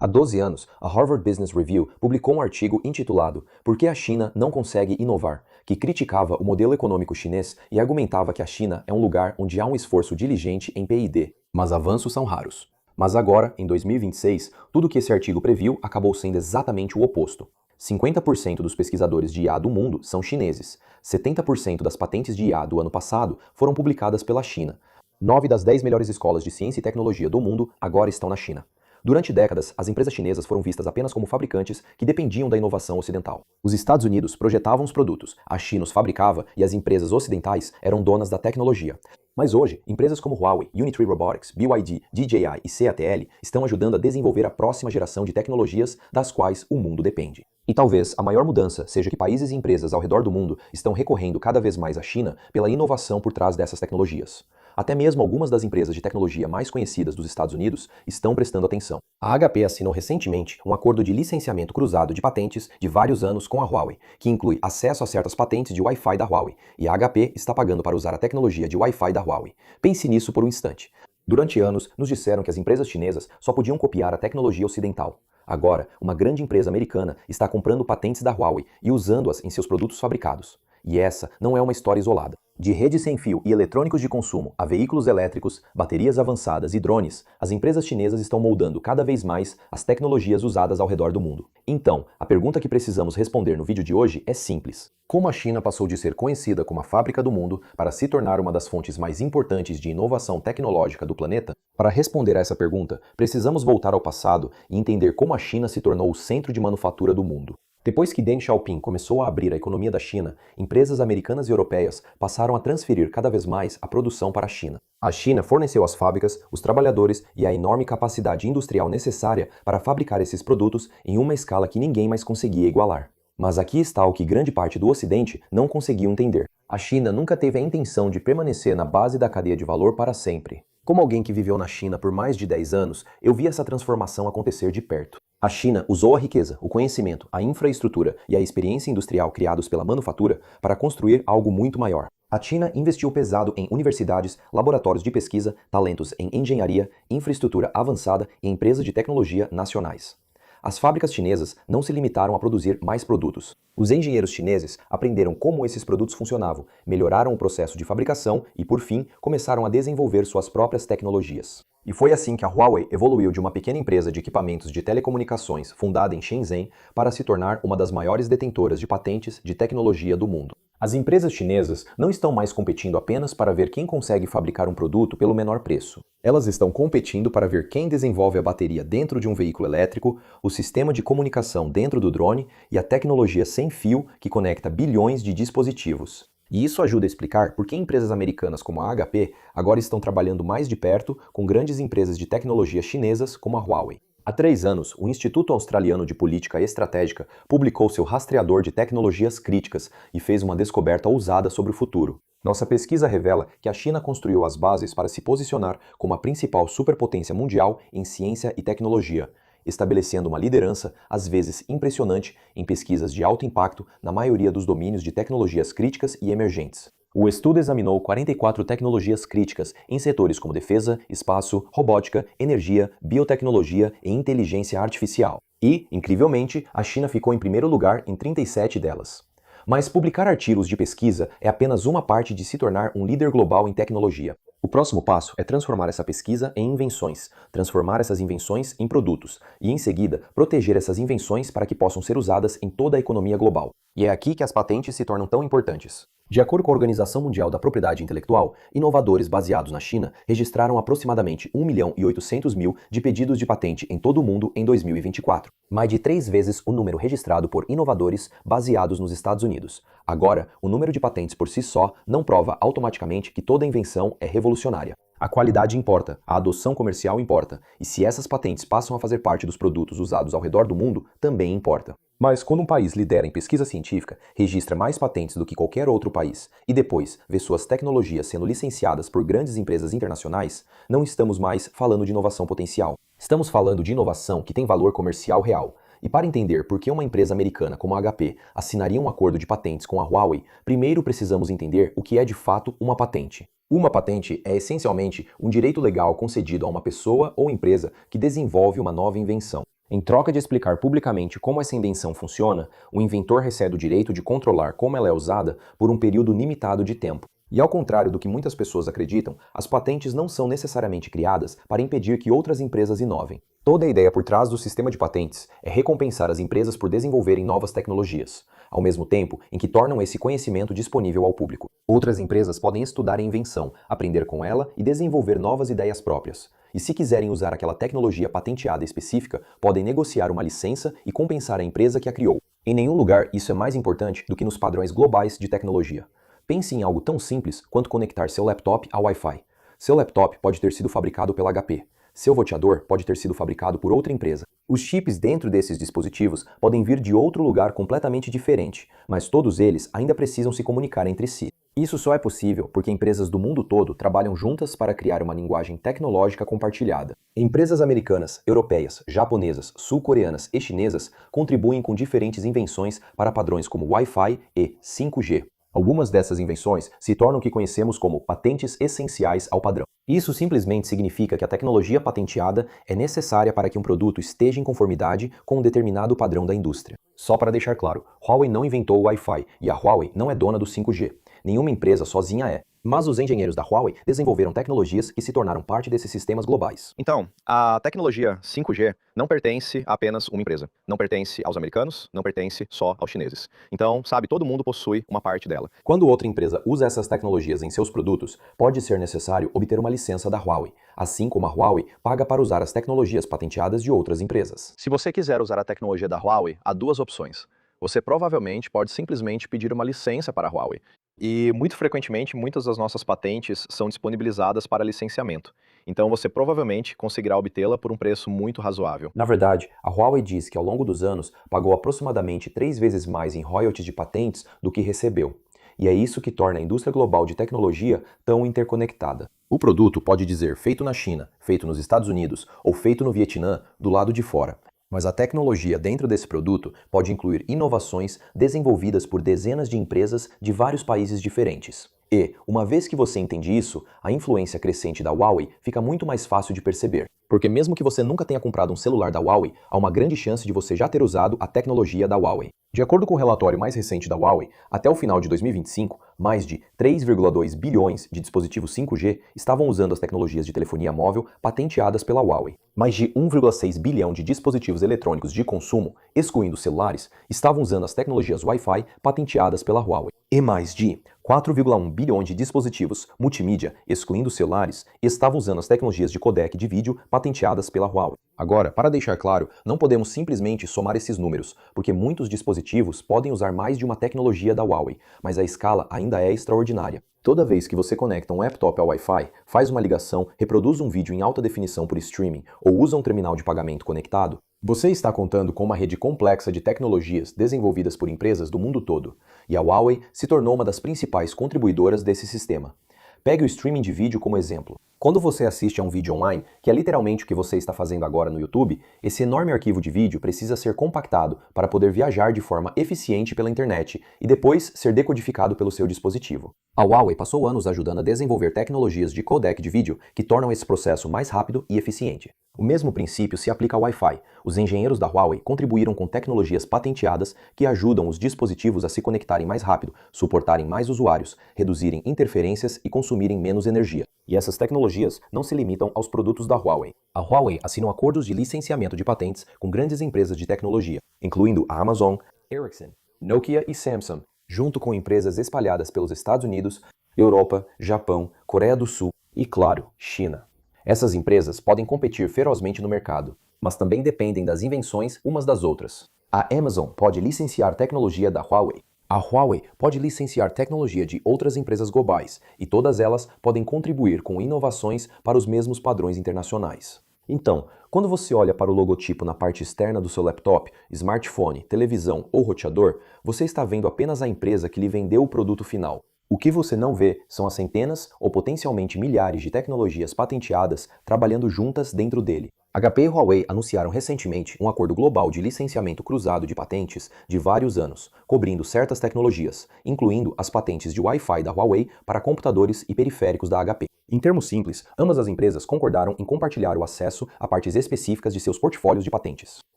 Há 12 anos, a Harvard Business Review publicou um artigo intitulado Por que a China não consegue inovar?, que criticava o modelo econômico chinês e argumentava que a China é um lugar onde há um esforço diligente em P&D, mas avanços são raros. Mas agora, em 2026, tudo o que esse artigo previu acabou sendo exatamente o oposto. 50% dos pesquisadores de IA do mundo são chineses. 70% das patentes de IA do ano passado foram publicadas pela China. 9 das 10 melhores escolas de ciência e tecnologia do mundo agora estão na China. Durante décadas, as empresas chinesas foram vistas apenas como fabricantes que dependiam da inovação ocidental. Os Estados Unidos projetavam os produtos, a China os fabricava e as empresas ocidentais eram donas da tecnologia. Mas hoje, empresas como Huawei, Unitree Robotics, BYD, DJI e CATL estão ajudando a desenvolver a próxima geração de tecnologias das quais o mundo depende. E talvez a maior mudança seja que países e empresas ao redor do mundo estão recorrendo cada vez mais à China pela inovação por trás dessas tecnologias. Até mesmo algumas das empresas de tecnologia mais conhecidas dos Estados Unidos estão prestando atenção. A HP assinou recentemente um acordo de licenciamento cruzado de patentes de vários anos com a Huawei, que inclui acesso a certas patentes de Wi-Fi da Huawei, e a HP está pagando para usar a tecnologia de Wi-Fi da Huawei. Pense nisso por um instante. Durante anos, nos disseram que as empresas chinesas só podiam copiar a tecnologia ocidental. Agora, uma grande empresa americana está comprando patentes da Huawei e usando-as em seus produtos fabricados. E essa não é uma história isolada. De redes sem fio e eletrônicos de consumo a veículos elétricos, baterias avançadas e drones, as empresas chinesas estão moldando cada vez mais as tecnologias usadas ao redor do mundo. Então, a pergunta que precisamos responder no vídeo de hoje é simples. Como a China passou de ser conhecida como a fábrica do mundo para se tornar uma das fontes mais importantes de inovação tecnológica do planeta? Para responder a essa pergunta, precisamos voltar ao passado e entender como a China se tornou o centro de manufatura do mundo. Depois que Deng Xiaoping começou a abrir a economia da China, empresas americanas e europeias passaram a transferir cada vez mais a produção para a China. A China forneceu as fábricas, os trabalhadores e a enorme capacidade industrial necessária para fabricar esses produtos em uma escala que ninguém mais conseguia igualar. Mas aqui está o que grande parte do Ocidente não conseguiu entender. A China nunca teve a intenção de permanecer na base da cadeia de valor para sempre. Como alguém que viveu na China por mais de 10 anos, eu vi essa transformação acontecer de perto. A China usou a riqueza, o conhecimento, a infraestrutura e a experiência industrial criados pela manufatura para construir algo muito maior. A China investiu pesado em universidades, laboratórios de pesquisa, talentos em engenharia, infraestrutura avançada e empresas de tecnologia nacionais. As fábricas chinesas não se limitaram a produzir mais produtos. Os engenheiros chineses aprenderam como esses produtos funcionavam, melhoraram o processo de fabricação e, por fim, começaram a desenvolver suas próprias tecnologias. E foi assim que a Huawei evoluiu de uma pequena empresa de equipamentos de telecomunicações fundada em Shenzhen para se tornar uma das maiores detentoras de patentes de tecnologia do mundo. As empresas chinesas não estão mais competindo apenas para ver quem consegue fabricar um produto pelo menor preço. Elas estão competindo para ver quem desenvolve a bateria dentro de um veículo elétrico, o sistema de comunicação dentro do drone e a tecnologia sem fio que conecta bilhões de dispositivos. E isso ajuda a explicar por que empresas americanas como a HP agora estão trabalhando mais de perto com grandes empresas de tecnologia chinesas como a Huawei. Há 3 anos, o Instituto Australiano de Política Estratégica publicou seu rastreador de tecnologias críticas e fez uma descoberta ousada sobre o futuro. Nossa pesquisa revela que a China construiu as bases para se posicionar como a principal superpotência mundial em ciência e tecnologia, estabelecendo uma liderança, às vezes impressionante, em pesquisas de alto impacto na maioria dos domínios de tecnologias críticas e emergentes. O estudo examinou 44 tecnologias críticas em setores como defesa, espaço, robótica, energia, biotecnologia e inteligência artificial. E, incrivelmente, a China ficou em primeiro lugar em 37 delas. Mas publicar artigos de pesquisa é apenas uma parte de se tornar um líder global em tecnologia. O próximo passo é transformar essa pesquisa em invenções, transformar essas invenções em produtos e, em seguida, proteger essas invenções para que possam ser usadas em toda a economia global. E é aqui que as patentes se tornam tão importantes. De acordo com a Organização Mundial da Propriedade Intelectual, inovadores baseados na China registraram aproximadamente 1.800.000 de pedidos de patente em todo o mundo em 2024, mais de 3 vezes o número registrado por inovadores baseados nos Estados Unidos. Agora, o número de patentes por si só não prova automaticamente que toda invenção é revolucionária. A qualidade importa, a adoção comercial importa, e se essas patentes passam a fazer parte dos produtos usados ao redor do mundo, também importa. Mas quando um país lidera em pesquisa científica, registra mais patentes do que qualquer outro país, e depois vê suas tecnologias sendo licenciadas por grandes empresas internacionais, não estamos mais falando de inovação potencial. Estamos falando de inovação que tem valor comercial real. E para entender por que uma empresa americana como a HP assinaria um acordo de patentes com a Huawei, primeiro precisamos entender o que é de fato uma patente. Uma patente é essencialmente um direito legal concedido a uma pessoa ou empresa que desenvolve uma nova invenção. Em troca de explicar publicamente como essa invenção funciona, o inventor recebe o direito de controlar como ela é usada por um período limitado de tempo. E ao contrário do que muitas pessoas acreditam, as patentes não são necessariamente criadas para impedir que outras empresas inovem. Toda a ideia por trás do sistema de patentes é recompensar as empresas por desenvolverem novas tecnologias, ao mesmo tempo em que tornam esse conhecimento disponível ao público. Outras empresas podem estudar a invenção, aprender com ela e desenvolver novas ideias próprias. E se quiserem usar aquela tecnologia patenteada específica, podem negociar uma licença e compensar a empresa que a criou. Em nenhum lugar isso é mais importante do que nos padrões globais de tecnologia. Pense em algo tão simples quanto conectar seu laptop ao Wi-Fi. Seu laptop pode ter sido fabricado pela HP. Seu roteador pode ter sido fabricado por outra empresa. Os chips dentro desses dispositivos podem vir de outro lugar completamente diferente, mas todos eles ainda precisam se comunicar entre si. Isso só é possível porque empresas do mundo todo trabalham juntas para criar uma linguagem tecnológica compartilhada. Empresas americanas, europeias, japonesas, sul-coreanas e chinesas contribuem com diferentes invenções para padrões como Wi-Fi e 5G. Algumas dessas invenções se tornam o que conhecemos como patentes essenciais ao padrão. Isso simplesmente significa que a tecnologia patenteada é necessária para que um produto esteja em conformidade com um determinado padrão da indústria. Só para deixar claro, Huawei não inventou o Wi-Fi e a Huawei não é dona do 5G. Nenhuma empresa sozinha é. Mas os engenheiros da Huawei desenvolveram tecnologias que se tornaram parte desses sistemas globais. Então, a tecnologia 5G não pertence a apenas uma empresa. Não pertence aos americanos, não pertence só aos chineses. Então, sabe, todo mundo possui uma parte dela. Quando outra empresa usa essas tecnologias em seus produtos, pode ser necessário obter uma licença da Huawei, assim como a Huawei paga para usar as tecnologias patenteadas de outras empresas. Se você quiser usar a tecnologia da Huawei, há duas opções. Você provavelmente pode simplesmente pedir uma licença para a Huawei. E muito frequentemente, muitas das nossas patentes são disponibilizadas para licenciamento. Então você provavelmente conseguirá obtê-la por um preço muito razoável. Na verdade, a Huawei diz que ao longo dos anos pagou aproximadamente 3 vezes mais em royalties de patentes do que recebeu. E é isso que torna a indústria global de tecnologia tão interconectada. O produto pode dizer feito na China, feito nos Estados Unidos ou feito no Vietnã do lado de fora. Mas a tecnologia dentro desse produto pode incluir inovações desenvolvidas por dezenas de empresas de vários países diferentes. E, uma vez que você entende isso, a influência crescente da Huawei fica muito mais fácil de perceber. Porque mesmo que você nunca tenha comprado um celular da Huawei, há uma grande chance de você já ter usado a tecnologia da Huawei. De acordo com o relatório mais recente da Huawei, até o final de 2025, mais de 3,2 bilhões de dispositivos 5G estavam usando as tecnologias de telefonia móvel patenteadas pela Huawei. Mais de 1,6 bilhão de dispositivos eletrônicos de consumo, excluindo celulares, estavam usando as tecnologias Wi-Fi patenteadas pela Huawei. E mais de 4,1 bilhões de dispositivos multimídia, excluindo celulares, estavam usando as tecnologias de codec de vídeo patenteadas pela Huawei. Agora, para deixar claro, não podemos simplesmente somar esses números, porque muitos dispositivos podem usar mais de uma tecnologia da Huawei, mas a escala ainda é extraordinária. Toda vez que você conecta um laptop ao Wi-Fi, faz uma ligação, reproduz um vídeo em alta definição por streaming ou usa um terminal de pagamento conectado, você está contando com uma rede complexa de tecnologias desenvolvidas por empresas do mundo todo, e a Huawei se tornou uma das principais contribuidoras desse sistema. Pegue o streaming de vídeo como exemplo. Quando você assiste a um vídeo online, que é literalmente o que você está fazendo agora no YouTube, esse enorme arquivo de vídeo precisa ser compactado para poder viajar de forma eficiente pela internet e depois ser decodificado pelo seu dispositivo. A Huawei passou anos ajudando a desenvolver tecnologias de codec de vídeo que tornam esse processo mais rápido e eficiente. O mesmo princípio se aplica ao Wi-Fi. Os engenheiros da Huawei contribuíram com tecnologias patenteadas que ajudam os dispositivos a se conectarem mais rápido, suportarem mais usuários, reduzirem interferências e consumirem menos energia. E essas tecnologias não se limitam aos produtos da Huawei. A Huawei assina acordos de licenciamento de patentes com grandes empresas de tecnologia, incluindo a Amazon, Ericsson, Nokia e Samsung, junto com empresas espalhadas pelos Estados Unidos, Europa, Japão, Coreia do Sul e, claro, China. Essas empresas podem competir ferozmente no mercado, mas também dependem das invenções umas das outras. A Amazon pode licenciar tecnologia da Huawei. A Huawei pode licenciar tecnologia de outras empresas globais, e todas elas podem contribuir com inovações para os mesmos padrões internacionais. Então, quando você olha para o logotipo na parte externa do seu laptop, smartphone, televisão ou roteador, você está vendo apenas a empresa que lhe vendeu o produto final. O que você não vê são as centenas ou potencialmente milhares de tecnologias patenteadas trabalhando juntas dentro dele. HP e Huawei anunciaram recentemente um acordo global de licenciamento cruzado de patentes de vários anos, cobrindo certas tecnologias, incluindo as patentes de Wi-Fi da Huawei para computadores e periféricos da HP. Em termos simples, ambas as empresas concordaram em compartilhar o acesso a partes específicas de seus portfólios de patentes.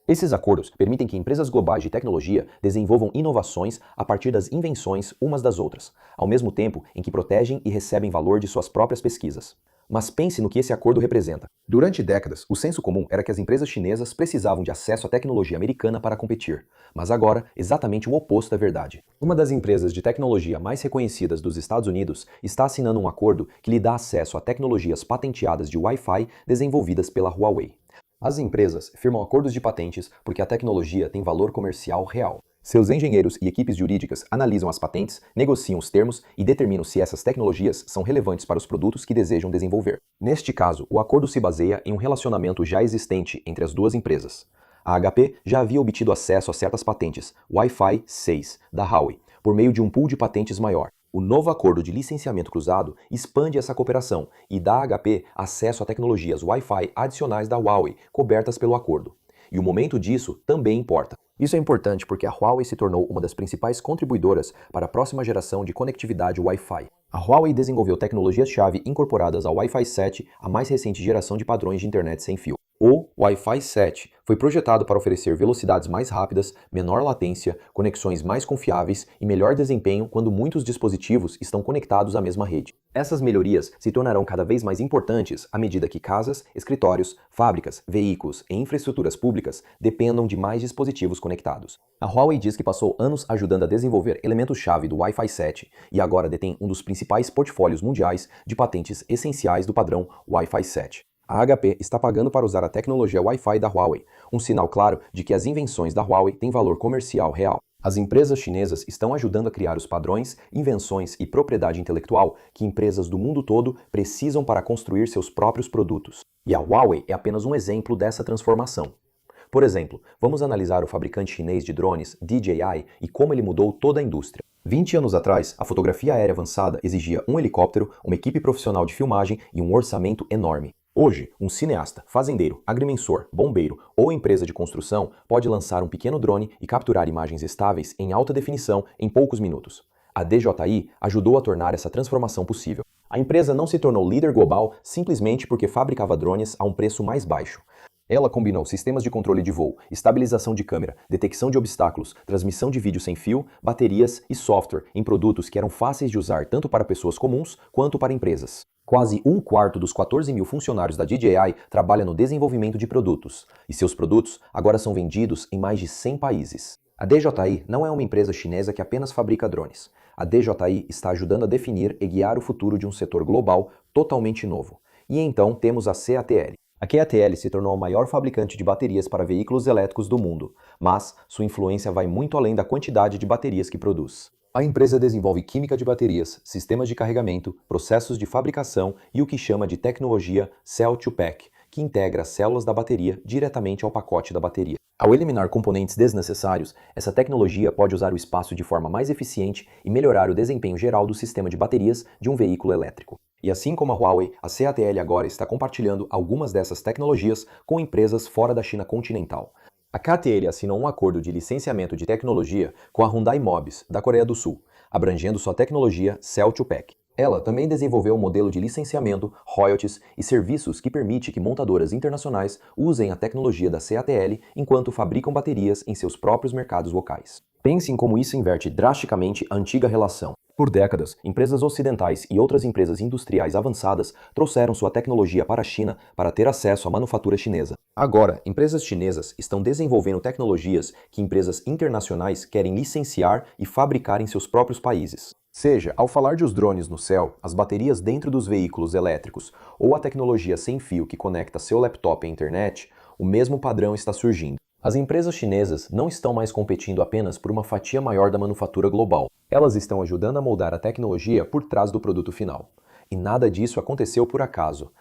Esses acordos permitem que empresas globais de tecnologia desenvolvam inovações a partir das invenções umas das outras, ao mesmo tempo em que protegem e recebem valor de suas próprias pesquisas. Mas pense no que esse acordo representa. Durante décadas, o senso comum era que as empresas chinesas precisavam de acesso à tecnologia americana para competir. Mas agora, exatamente o oposto é verdade. Uma das empresas de tecnologia mais reconhecidas dos Estados Unidos está assinando um acordo que lhe dá acesso a tecnologias patenteadas de Wi-Fi desenvolvidas pela Huawei. As empresas firmam acordos de patentes porque a tecnologia tem valor comercial real. Seus engenheiros e equipes jurídicas analisam as patentes, negociam os termos e determinam se essas tecnologias são relevantes para os produtos que desejam desenvolver. Neste caso, o acordo se baseia em um relacionamento já existente entre as duas empresas. A HP já havia obtido acesso a certas patentes Wi-Fi 6 da Huawei, por meio de um pool de patentes maior. O novo acordo de licenciamento cruzado expande essa cooperação e dá à HP acesso a tecnologias Wi-Fi adicionais da Huawei, cobertas pelo acordo. E o momento disso também importa. Isso é importante porque a Huawei se tornou uma das principais contribuidoras para a próxima geração de conectividade Wi-Fi. A Huawei desenvolveu tecnologias-chave incorporadas ao Wi-Fi 7, a mais recente geração de padrões de internet sem fio. O Wi-Fi 7 foi projetado para oferecer velocidades mais rápidas, menor latência, conexões mais confiáveis e melhor desempenho quando muitos dispositivos estão conectados à mesma rede. Essas melhorias se tornarão cada vez mais importantes à medida que casas, escritórios, fábricas, veículos e infraestruturas públicas dependam de mais dispositivos conectados. A Huawei diz que passou anos ajudando a desenvolver elementos-chave do Wi-Fi 7 e agora detém um dos principais portfólios mundiais de patentes essenciais do padrão Wi-Fi 7. A HP está pagando para usar a tecnologia Wi-Fi da Huawei, um sinal claro de que as invenções da Huawei têm valor comercial real. As empresas chinesas estão ajudando a criar os padrões, invenções e propriedade intelectual que empresas do mundo todo precisam para construir seus próprios produtos. E a Huawei é apenas um exemplo dessa transformação. Por exemplo, vamos analisar o fabricante chinês de drones DJI e como ele mudou toda a indústria. 20 anos atrás, a fotografia aérea avançada exigia um helicóptero, uma equipe profissional de filmagem e um orçamento enorme. Hoje, um cineasta, fazendeiro, agrimensor, bombeiro ou empresa de construção pode lançar um pequeno drone e capturar imagens estáveis em alta definição em poucos minutos. A DJI ajudou a tornar essa transformação possível. A empresa não se tornou líder global simplesmente porque fabricava drones a um preço mais baixo. Ela combinou sistemas de controle de voo, estabilização de câmera, detecção de obstáculos, transmissão de vídeo sem fio, baterias e software em produtos que eram fáceis de usar tanto para pessoas comuns quanto para empresas. Quase um quarto dos 14 mil funcionários da DJI trabalha no desenvolvimento de produtos, e seus produtos agora são vendidos em mais de 100 países. A DJI não é uma empresa chinesa que apenas fabrica drones. A DJI está ajudando a definir e guiar o futuro de um setor global totalmente novo. E então temos a CATL. A CATL se tornou a maior fabricante de baterias para veículos elétricos do mundo, mas sua influência vai muito além da quantidade de baterias que produz. A empresa desenvolve química de baterias, sistemas de carregamento, processos de fabricação e o que chama de tecnologia Cell-to-Pack, que integra as células da bateria diretamente ao pacote da bateria. Ao eliminar componentes desnecessários, essa tecnologia pode usar o espaço de forma mais eficiente e melhorar o desempenho geral do sistema de baterias de um veículo elétrico. E assim como a Huawei, a CATL agora está compartilhando algumas dessas tecnologias com empresas fora da China continental. A CATL assinou um acordo de licenciamento de tecnologia com a Hyundai Mobis, da Coreia do Sul, abrangendo sua tecnologia Cell-to-Pack. Ela também desenvolveu um modelo de licenciamento, royalties e serviços que permite que montadoras internacionais usem a tecnologia da CATL enquanto fabricam baterias em seus próprios mercados locais. Pense em como isso inverte drasticamente a antiga relação. Por décadas, empresas ocidentais e outras empresas industriais avançadas trouxeram sua tecnologia para a China para ter acesso à manufatura chinesa. Agora, empresas chinesas estão desenvolvendo tecnologias que empresas internacionais querem licenciar e fabricar em seus próprios países. Seja ao falar de os drones no céu, as baterias dentro dos veículos elétricos ou a tecnologia sem fio que conecta seu laptop à internet, o mesmo padrão está surgindo. As empresas chinesas não estão mais competindo apenas por uma fatia maior da manufatura global. Elas estão ajudando a moldar a tecnologia por trás do produto final. E nada disso aconteceu por acaso.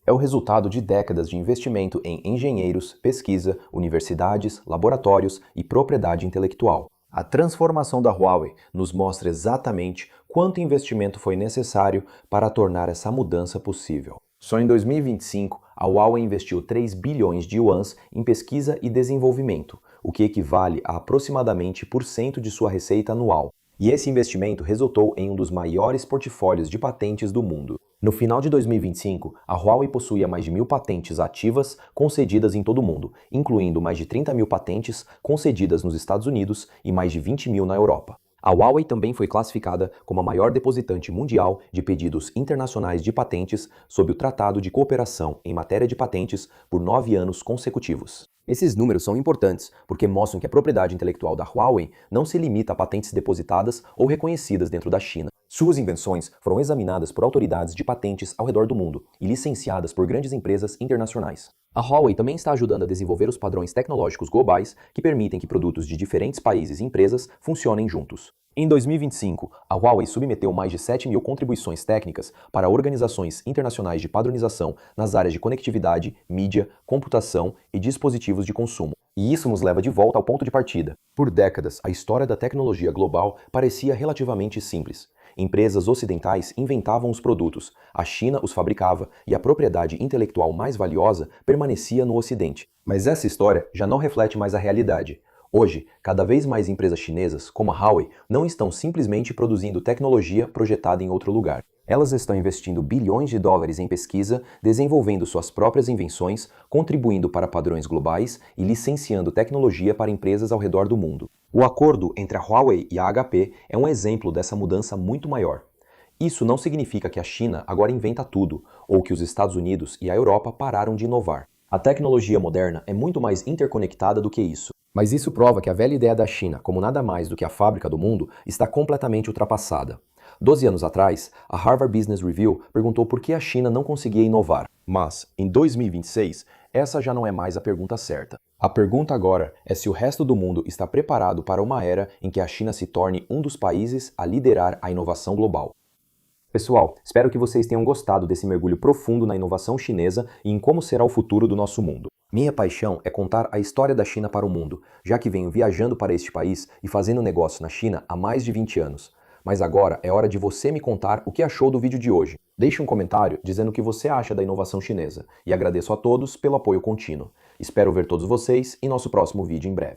É o resultado de décadas de investimento em engenheiros, pesquisa, universidades, laboratórios e propriedade intelectual. A transformação da Huawei nos mostra exatamente quanto investimento foi necessário para tornar essa mudança possível. Só em 2025, a Huawei investiu 3 bilhões de yuans em pesquisa e desenvolvimento, o que equivale a aproximadamente por cento de sua receita anual. E esse investimento resultou em um dos maiores portfólios de patentes do mundo. No final de 2025, a Huawei possuía mais de 1.000 patentes ativas concedidas em todo o mundo, incluindo mais de 30 mil patentes concedidas nos Estados Unidos e mais de 20 mil na Europa. A Huawei também foi classificada como a maior depositante mundial de pedidos internacionais de patentes sob o Tratado de Cooperação em Matéria de Patentes por 9 anos consecutivos. Esses números são importantes porque mostram que a propriedade intelectual da Huawei não se limita a patentes depositadas ou reconhecidas dentro da China. Suas invenções foram examinadas por autoridades de patentes ao redor do mundo e licenciadas por grandes empresas internacionais. A Huawei também está ajudando a desenvolver os padrões tecnológicos globais que permitem que produtos de diferentes países e empresas funcionem juntos. Em 2025, a Huawei submeteu mais de 7 mil contribuições técnicas para organizações internacionais de padronização nas áreas de conectividade, mídia, computação e dispositivos de consumo. E isso nos leva de volta ao ponto de partida. Por décadas, a história da tecnologia global parecia relativamente simples. Empresas ocidentais inventavam os produtos, a China os fabricava e a propriedade intelectual mais valiosa permanecia no Ocidente. Mas essa história já não reflete mais a realidade. Hoje, cada vez mais empresas chinesas, como a Huawei, não estão simplesmente produzindo tecnologia projetada em outro lugar. Elas estão investindo bilhões de dólares em pesquisa, desenvolvendo suas próprias invenções, contribuindo para padrões globais e licenciando tecnologia para empresas ao redor do mundo. O acordo entre a Huawei e a HP é um exemplo dessa mudança muito maior. Isso não significa que a China agora inventa tudo, ou que os Estados Unidos e a Europa pararam de inovar. A tecnologia moderna é muito mais interconectada do que isso. Mas isso prova que a velha ideia da China como nada mais do que a fábrica do mundo está completamente ultrapassada. 12 anos atrás, a Harvard Business Review perguntou por que a China não conseguia inovar. Mas, em 2026, essa já não é mais a pergunta certa. A pergunta agora é se o resto do mundo está preparado para uma era em que a China se torne um dos países a liderar a inovação global. Pessoal, espero que vocês tenham gostado desse mergulho profundo na inovação chinesa e em como será o futuro do nosso mundo. Minha paixão é contar a história da China para o mundo, já que venho viajando para este país e fazendo negócio na China há mais de 20 anos. Mas agora é hora de você me contar o que achou do vídeo de hoje. Deixe um comentário dizendo o que você acha da inovação chinesa e agradeço a todos pelo apoio contínuo. Espero ver todos vocês em nosso próximo vídeo em breve.